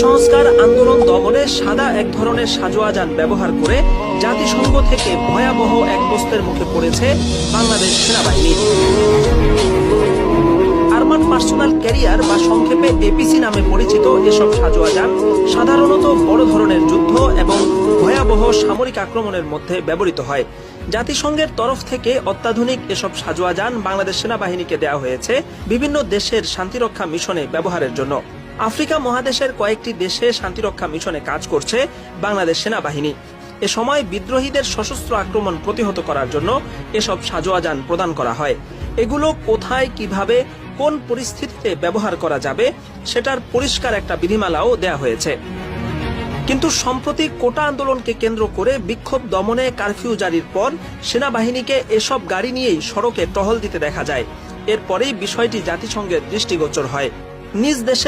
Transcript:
সংস্কার আন্দোলন দমনে সাদা এক ধরনের সাজোয়া যান ব্যবহার করে জাতিসংঘ থেকে ভয়াবহ এক প্রশ্নের মুখে পড়েছে বাংলাদেশ সেনাবাহিনী। আর্মাড পার্সোনাল ক্যারিয়ার বা সংক্ষেপে এপিসি নামে পরিচিত এসব সাজোয়া যান সাধারণত বড় ধরনের যুদ্ধ এবং ভয়াবহ সামরিক আক্রমণের মধ্যে ব্যবহৃত হয়। জাতিসংঘের তরফ থেকে অত্যাধুনিক এসব সাজোয়া যান বাংলাদেশ সেনাবাহিনীকে দেওয়া হয়েছে বিভিন্ন দেশের শান্তিরক্ষা মিশনে ব্যবহারের জন্য। আফ্রিকা মহাদেশের কয়েকটি দেশে শান্তিরক্ষা মিশনে কাজ করছে বাংলাদেশ সেনাবাহিনী। এ সময় বিদ্রোহীদের সশস্ত্র আক্রমণ প্রতিহত করার জন্য এসব সাজোয়া যান প্রদান করা হয়। এগুলো কোথায়, কিভাবে, কোন পরিস্থিতিতে ব্যবহার করা যাবে সেটার পরিষ্কার একটা বিধিমালাও দেয়া হয়েছে। কিন্তু সম্প্রতি কোটা আন্দোলনকে কেন্দ্র করে বিক্ষোভ দমনে কারফিউ জারির পর সেনাবাহিনীকে এসব গাড়ি নিয়েই সড়কে টহল দিতে দেখা যায়। এরপরেই বিষয়টি জাতিসংঘের দৃষ্টিগোচর হয়। নিজ দেশের